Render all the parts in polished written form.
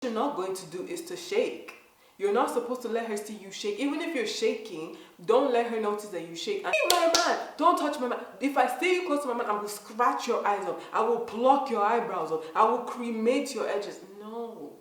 you're not going to do is to shake. You're not supposed to let her see you shake. Even if you're shaking, don't let her notice that you shake. And my man, don't touch my man. If I stay you close to my man, I will scratch your eyes off. I will pluck your eyebrows off. I will cremate your edges. No.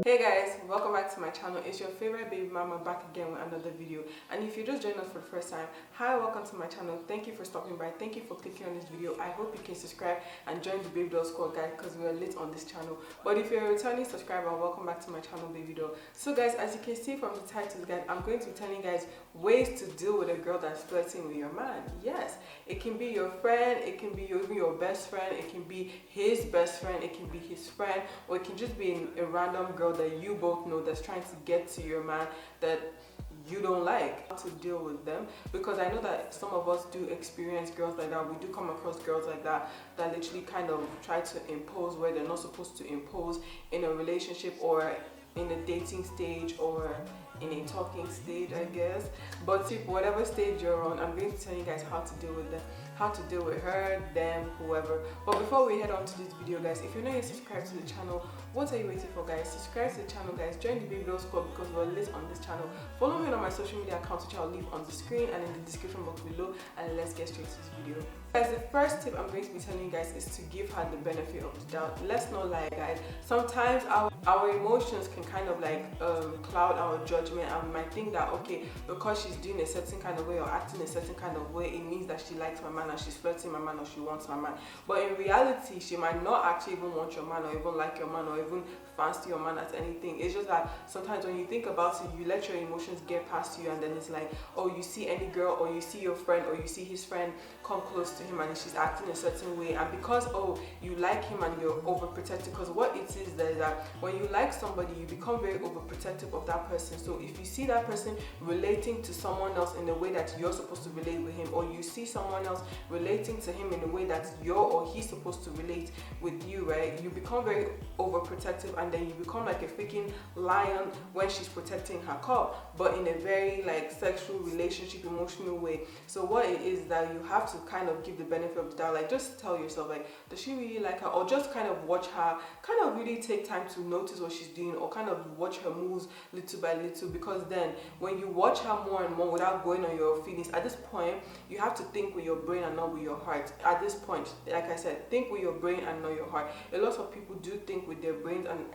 Hey guys, welcome back to my channel. It's your favorite baby mama back again with another video. And if you just joined us for the first time, hi, welcome to my channel. Thank you for stopping by. Thank you for clicking on this video. I hope you can subscribe and join the baby doll squad, guys, because we are lit on this channel. But if you're a returning subscriber, welcome back to my channel, baby doll. So guys, as you can see from the title, guys, I'm going to be telling you guys ways to deal with a girl that's flirting with your man. Yes, it can be your friend, it can be even your best friend, it can be his best friend, it can be his friend, or it can just be a random girl that you both know that's trying to get to your man that you don't like. How to deal with them, because I know that some of us do experience girls like that. We do come across girls like that that literally kind of try to impose where they're not supposed to impose in a relationship or in a dating stage or in a talking stage, I guess. But if whatever stage you're on, I'm going to tell you guys how to deal with them, how to deal with her, them, whoever. But before we head on to this video, guys, if you're not yet subscribed to the channel, what are you waiting for, guys? Subscribe to the channel, guys. Join the baby doll squad because we're lit on this channel. Follow me on my social media accounts, which I'll leave on the screen and in the description box below. And let's get straight to this video. Guys, the first tip I'm going to be telling you guys is to give her the benefit of the doubt. Let's not lie, guys. Sometimes our emotions can kind of like cloud our judgment, and we might think that, okay, because she's doing a certain kind of way or acting a certain kind of way, it means that she likes my man and she's flirting my man or she wants my man. But in reality, she might not actually even want your man or even like your man or even fancy your man as anything. It's just that sometimes when you think about it, you let your emotions get past you, and then it's like, oh, you see any girl or you see your friend or you see his friend come close to him and she's acting a certain way, and because, oh, you like him and you're overprotective, because what it is that when you like somebody, you become very overprotective of that person. So if you see that person relating to someone else in the way that you're supposed to relate with him, or you see someone else relating to him in the way that you're or he's supposed to relate with you, right, you become very overprotective, and then you become like a freaking lion when she's protecting her cub, but in a very like sexual relationship emotional way. So what it is that you have to kind of give the benefit of the doubt, like just tell yourself, like, does she really like her? Or just kind of watch her, kind of really take time to notice what she's doing, or kind of watch her moves little by little, because then when you watch her more and more without going on your feelings, at this point you have to think with your brain and not with your heart. At this point, like I said, think with your brain and not your heart. A lot of people do think with their brains and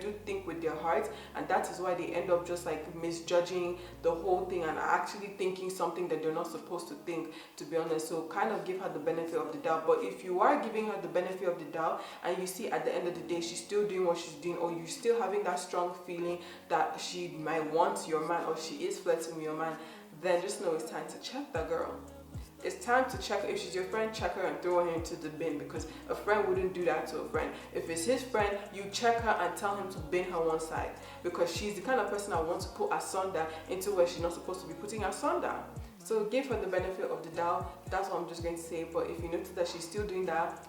do think with their hearts, and that is why they end up just like misjudging the whole thing and actually thinking something that they're not supposed to think, to be honest. So kind of give her the benefit of the doubt. But if you are giving her the benefit of the doubt and you see at the end of the day she's still doing what she's doing, or you're still having that strong feeling that she might want your man or she is flirting with your man, then just know it's time to check that girl. It's time to check. If she's your friend, check her and throw her into the bin, because a friend wouldn't do that to a friend. If it's his friend, you check her and tell him to bin her one side, because she's the kind of person that wants to put asunder into where she's not supposed to be putting asunder. So give her the benefit of the doubt. That's what I'm just going to say. But if you notice that she's still doing that,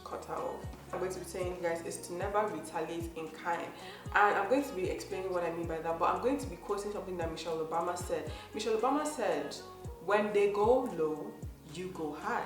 cut her off. I'm going to be saying, guys, is to never retaliate in kind, and I'm going to be explaining what I mean by that. But I'm going to be quoting something that Michelle Obama said. Michelle Obama said, when they go low, you go high.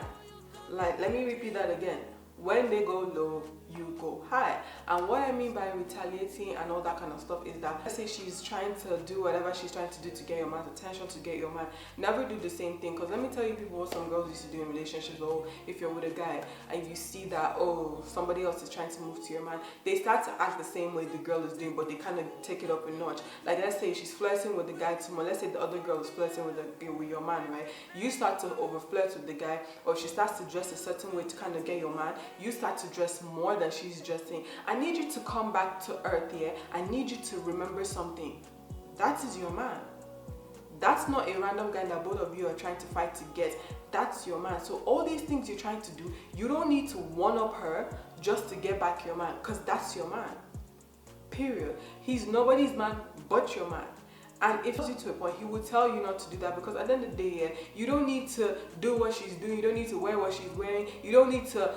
Like, let me repeat that again. When they go low, you go high. And what I mean by retaliating and all that kind of stuff is that, let's say she's trying to do whatever she's trying to do to get your man's attention, to get your man, never do the same thing. Because let me tell you, people, what some girls used to do in relationships, or if you're with a guy and you see that, oh, somebody else is trying to move to your man, they start to act the same way the girl is doing, but they kind of take it up a notch. Like, let's say she's flirting with the guy too much. Let's say the other girl is flirting with your man, right? You start to over flirt with the guy, or she starts to dress a certain way to kind of get your man. You start to dress more than she's dressing. I need you to come back to earth here. I need you to remember something. That is your man. That's not a random guy that both of you are trying to fight to get. That's your man. So all these things you're trying to do, you don't need to one-up her just to get back your man, because that's your man. Period. He's nobody's man but your man. And if it's to a point, he will tell you not to do that, because at the end of the day, yeah, you don't need to do what she's doing. You don't need to wear what she's wearing. You don't need to,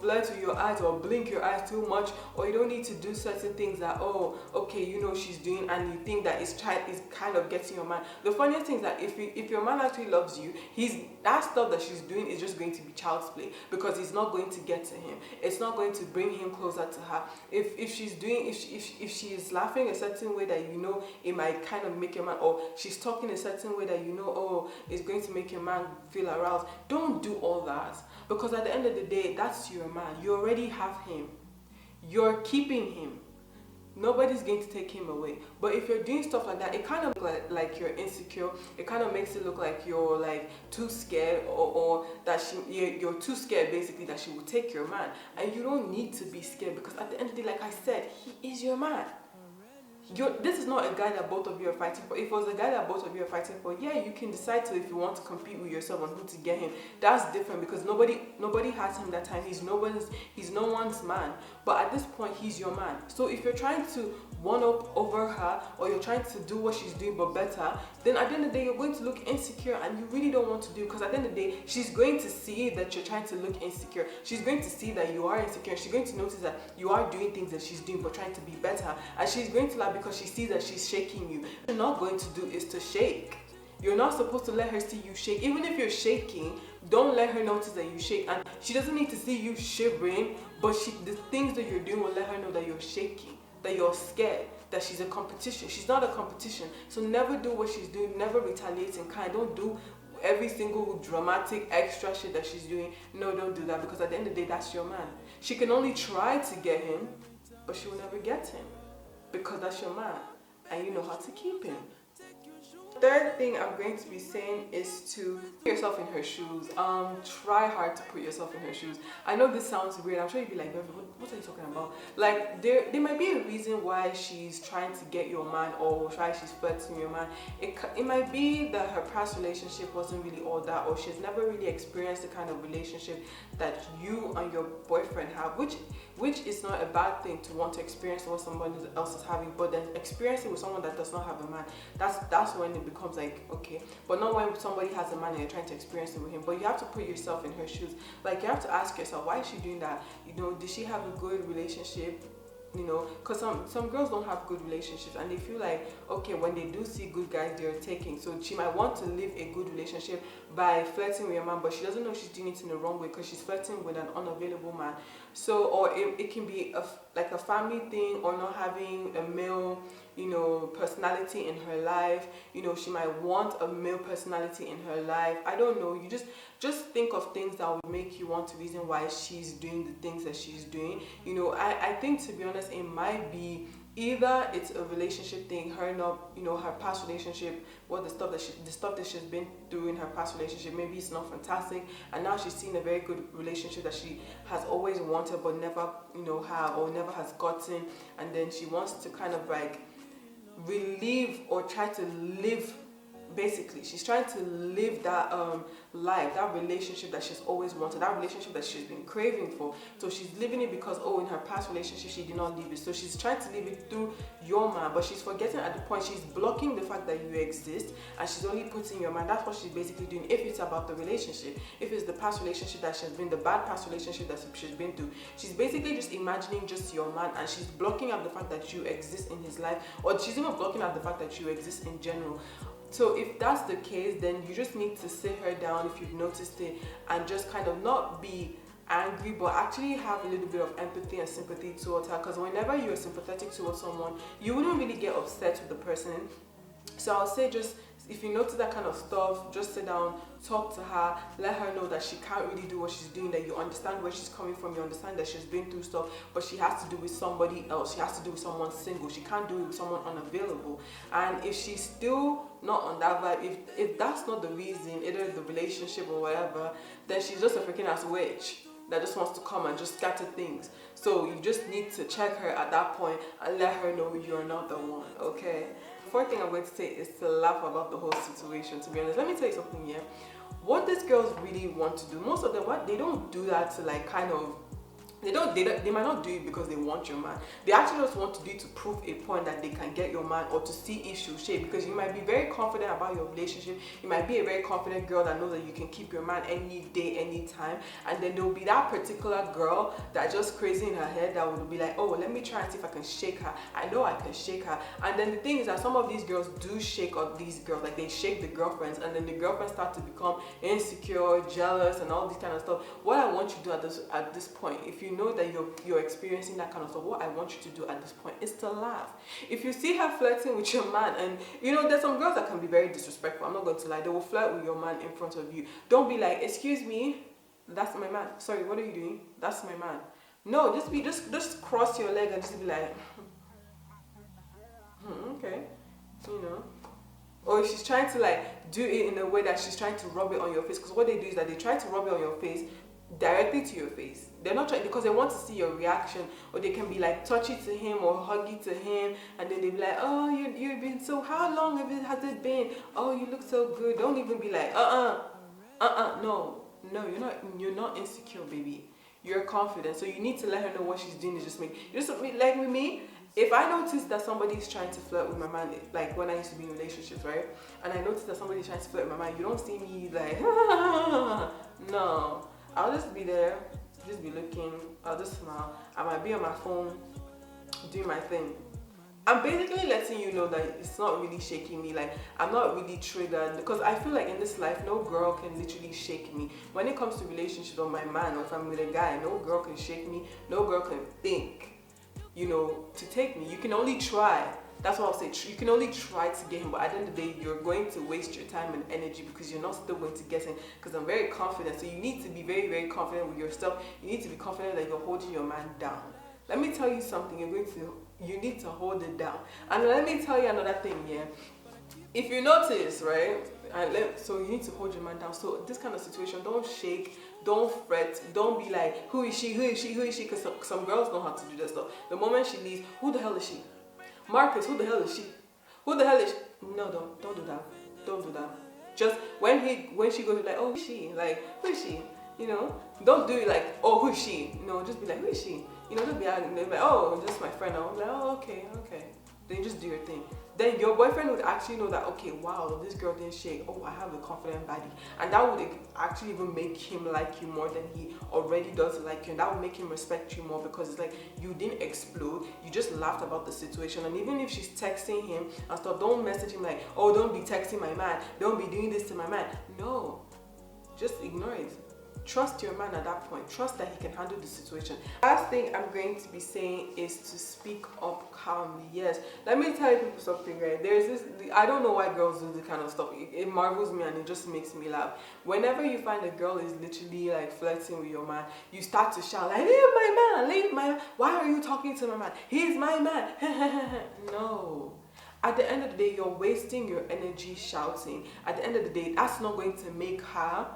flirt with your eyes or blink your eyes too much, or you don't need to do certain things that, oh, okay, she's doing, and you think that it's kind of getting your man. The funniest thing is that if your man actually loves you, that stuff that she's doing is just going to be child's play, because it's not going to get to him. It's not going to bring him closer to her. If she is laughing a certain way that it might kind of make your man, or she's talking a certain way that oh, it's going to make your man feel aroused, don't do all that, because at the end of the day, that's your man. You already have him. You're keeping him. Nobody's going to take him away. But if you're doing stuff like that, it kind of like you're insecure. It kind of makes it look like you're like too scared, or that you're too scared basically that she will take your man. And you don't need to be scared, because at the end of the day, like I said, he is your man. This is not a guy that both of you are fighting for. If it was a guy that both of you are fighting for, yeah, you can decide if you want to compete with yourself on who to get him. That's different, because nobody has him that time. He's no one's man. But at this point, he's your man. So if you're trying to one up over her, or you're trying to do what she's doing but better, then at the end of the day, you're going to look insecure, and you really don't want to do, because at the end of the day, she's going to see that you're trying to look insecure. She's going to see that you are insecure. She's going to notice that you are doing things that she's doing but trying to be better, and she's going to laugh because she sees that she's shaking you. What you're not going to do is to shake. You're not supposed to let her see you shake. Even if you're shaking, don't let her notice that you shake. And she doesn't need to see you shivering, but the things that you're doing will let her know that you're shaking, that you're scared, that she's a competition. She's not a competition. So never do what she's doing. Never retaliate in kind. Don't do every single dramatic extra shit that she's doing. No, don't do that, because at the end of the day, that's your man. She can only try to get him, but she will never get him, because that's your man, and you know how to keep him. Third thing I'm going to be saying is to put yourself in her shoes. Try hard to put yourself in her shoes. I know this sounds weird. I'm sure you'd be like, what are you talking about? Like, there might be a reason why she's trying to get your man, or why she's flirting your man. It might be that her past relationship wasn't really all that, or she's never really experienced the kind of relationship that you and your boyfriend have, which is not a bad thing to want to experience what someone else is having, but then experiencing with someone that does not have a man, that's when it becomes like, okay. But not when somebody has a man and you're trying to experience it with him. But you have to put yourself in her shoes. Like, you have to ask yourself, why is she doing that? Did she have a good relationship? Because some girls don't have good relationships, and they feel like, okay, when they do see good guys, they're taking. So she might want to live a good relationship by flirting with a man, but she doesn't know she's doing it in the wrong way, because she's flirting with an unavailable man. So, or it can be like a family thing, or not having a male personality in her life. She might want a male personality in her life. I don't know. You just think of things that would make you want to reason why she's doing the things that she's doing. I think, to be honest, it might be either it's a relationship thing, her not, her past relationship, the stuff that she's been through in her past relationship, maybe it's not fantastic, and now she's seen a very good relationship that she has always wanted but never, have, or never has gotten, and then she wants to kind of like relive or try to live. Basically, she's trying to live that life, that relationship that she's always wanted, that relationship that she's been craving for. So she's living it because, in her past relationship she did not live it. So she's trying to live it through your man, but she's forgetting at the point, she's blocking the fact that you exist, and she's only putting your man. That's what she's basically doing. If it's about the relationship, if it's the past relationship that she's been, the bad past relationship that she's been through, she's basically just imagining just your man, and she's blocking out the fact that you exist in his life, or she's even blocking out the fact that you exist in general. So if that's the case, then you just need to sit her down, if you've noticed it, and just kind of not be angry, but actually have a little bit of empathy and sympathy towards her. Because whenever you're sympathetic towards someone, you wouldn't really get upset with the person. So I'll say, just if you notice that kind of stuff, just sit down, talk to her, let her know that she can't really do what she's doing, that you understand where she's coming from, you understand that she's been through stuff, but she has to do with somebody else. She has to do with someone single. She can't do it with someone unavailable. And if she's still not on that vibe, if that's not the reason, either the relationship or whatever, then she's just a freaking ass witch that just wants to come and just scatter things. So you just need to check her at that point and let her know you're not the one, okay? Fourth thing I'm going to say is to laugh about the whole situation. To be honest, let me tell you something here. What these girls really want to do, most of them, they don't do that to like kind of They might not do it because they want your man. They actually just want to do it to prove a point that they can get your man, or to see if she'll shake. Because you might be very confident about your relationship. You might be a very confident girl that knows that you can keep your man any day, any time. And then there will be that particular girl that just crazy in her head that will be like, oh, let me try and see if I can shake her. I know I can shake her. And then the thing is that some of these girls do shake up these girls. Like, they shake the girlfriends, and then the girlfriends start to become insecure, jealous, and all this kind of stuff. What I want you to do at this point, if you know that you're experiencing that kind of stuff, what I want you to do at this point is to laugh. If you see her flirting with your man, and you know, there's some girls that can be very disrespectful, I'm not going to lie, they will flirt with your man in front of you. Don't be like, excuse me, that's my man. Sorry, what are you doing? That's my man. No, just cross your leg and just be like, okay, you know. Or if she's trying to like do it in a way that she's trying to rub it on your face, because what they do is that they try to rub it on your face directly to your face. They're not trying, because they want to see your reaction. Or they can be like touchy to him or huggy to him, and then they be like, oh, you've been so, how long has it been? Oh, you look so good. Don't even be like, no, you're not insecure, baby. You're confident. So you need to let her know what she's doing is just like with me. If I notice that somebody is trying to flirt with my man, like when I used to be in relationships, right? And I notice that somebody is trying to flirt with my man, you don't see me like, no. I'll just be there, just be looking, I'll just smile. I might be on my phone, doing my thing. I'm basically letting you know that it's not really shaking me, like I'm not really triggered, because I feel like in this life, no girl can literally shake me. When it comes to relationships or my man, or if I'm with a guy, no girl can shake me, no girl can think, you know, to take me. You can only try. That's what I'll say. You can only try to get him, but at the end of the day, you're going to waste your time and energy because you're not still going to get him. Because I'm very confident. So you need to be very, very confident with yourself. You need to be confident that you're holding your man down. Let me tell you something. You need to hold it down. And let me tell you another thing, yeah. If you notice, right? So you need to hold your man down. So this kind of situation, don't shake, don't fret, don't be like, who is she? Who is she? Who is she? Because some girls know how to do that stuff. The moment she leaves, who the hell is she? Marcus, who the hell is she? Who the hell is she? No, don't do that. Don't do that. Just when she goes, like, oh, who is she? Like, who is she? You know, don't do it like, oh, who is she? You know, just be like, who is she? You know, don't be like, oh, just my friend. I'm like, oh, okay. Then you just do your thing. Then your boyfriend would actually know that, okay, wow, this girl didn't shake. Oh, I have a confident body. And that would actually even make him like you more than he already does like you. And that would make him respect you more, because it's like you didn't explode. You just laughed about the situation. And even if she's texting him and stuff, don't message him like, oh, don't be texting my man. Don't be doing this to my man. No, just ignore it. Trust your man at that point. Trust that he can handle the situation. Last thing I'm going to be saying is to speak up calmly. Yes, let me tell you people something, right? There's this, I don't know why girls do this kind of stuff. It marvels me and it just makes me laugh. Whenever you find a girl is literally like flirting with your man, you start to shout like, leave my man, leave my man. Why are you talking to my man? He's my man. No. At the end of the day, you're wasting your energy shouting. At the end of the day, that's not going to make her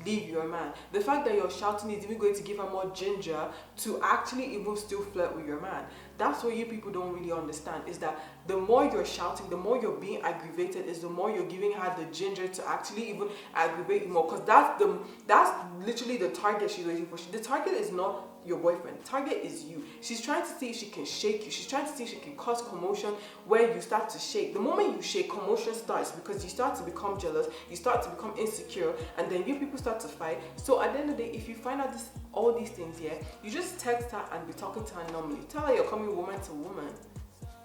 leave your man. The fact that you're shouting is even going to give her more ginger to actually even still flirt with your man. That's what you people don't really understand, is that the more you're shouting, the more you're being aggravated, is the more you're giving her the ginger to actually even aggravate you more, because that's literally the target she's waiting for. The target is not your boyfriend. The target is you. She's trying to see if she can shake you. She's trying to see if she can cause commotion where you start to shake. The moment you shake, commotion starts, because you start to become jealous, you start to become insecure, and then you people start to fight. So at the end of the day, if you find out all these things here, you just text her and be talking to her normally. Tell her you're coming woman to woman.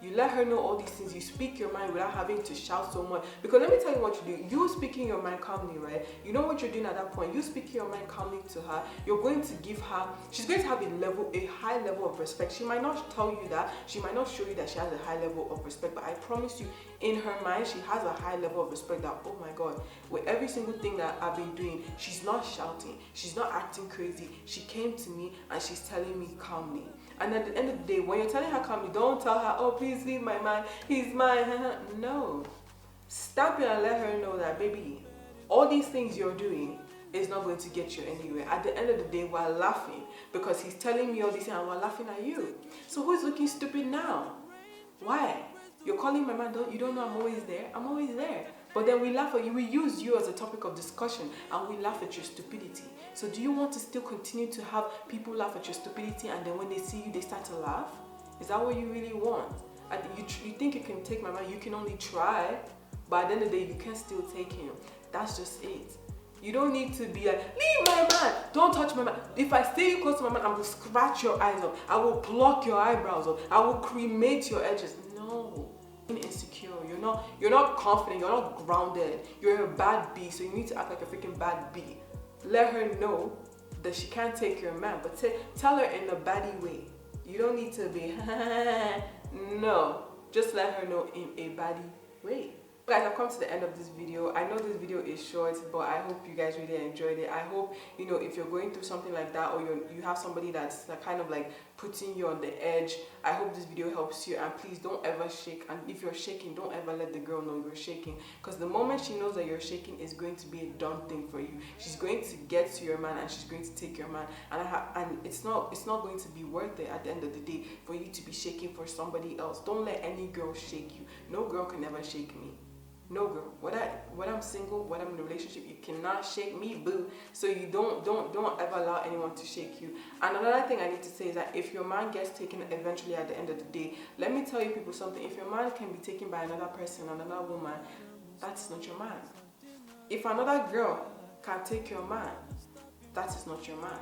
You let her know all these things. You speak your mind without having to shout so much. Because let me tell you what you do. You speaking your mind calmly, right? You know what you're doing at that point. You speaking your mind calmly to her. You're going to give her, she's going to have a high level of respect. She might not tell you that. She might not show you that she has a high level of respect. But I promise you, in her mind, she has a high level of respect that, oh my God, with every single thing that I've been doing, she's not shouting. She's not acting crazy. She came to me and she's telling me calmly. And at the end of the day, when you're telling her calmly, don't tell her, oh, please leave my man, he's mine. No. Stop it and let her know that, baby, all these things you're doing is not going to get you anywhere. At the end of the day, we're laughing because he's telling me all these things and we're laughing at you. So who's looking stupid now? Why? You're calling my man, you don't know I'm always there? I'm always there. But then we laugh at you, we use you as a topic of discussion, and we laugh at your stupidity. So do you want to still continue to have people laugh at your stupidity, and then when they see you, they start to laugh? Is that what you really want? And you think you can take my man, you can only try, but at the end of the day, you can still take him. That's just it. You don't need to be like, leave my man, don't touch my man. If I stay you close to my man, I will scratch your eyes off, I will pluck your eyebrows off, I will cremate your edges. No. Insecure, you're not confident, you're not grounded, you're a bad bee, so you need to act like a freaking bad bee. Let her know that she can't take your man, but tell her in a baddie way. You don't need to be no, just let her know in a baddie way. Guys, I've come to the end of this video. I know this video is short, but I hope you guys really enjoyed it. I hope, if you're going through something like that, or you have somebody that's kind of like putting you on the edge, I hope this video helps you. And please don't ever shake, and if you're shaking, don't ever let the girl know you're shaking, because the moment she knows that you're shaking, is going to be a done thing for you. She's going to get to your man, and she's going to take your man, and it's not going to be worth it at the end of the day for you to be shaking for somebody else. Don't let any girl shake you. No girl can ever shake me. No girl. When I'm single, when I'm in a relationship, you cannot shake me, boo. So you don't ever allow anyone to shake you. And another thing I need to say is that if your man gets taken eventually at the end of the day, let me tell you people something. If your man can be taken by another person, another woman, that's not your man. If another girl can take your man, that is not your man.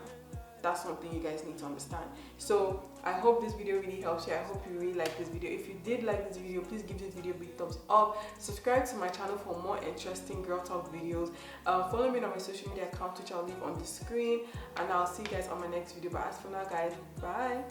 That's something you guys need to understand. So I hope this video really helps you. I hope you really like this video. If you did like this video, please give this video a big thumbs up. Subscribe to my channel for more interesting girl talk videos. Follow me on my social media account, which I'll leave on the screen, and I'll see you guys on my next video. But as for now, guys, bye.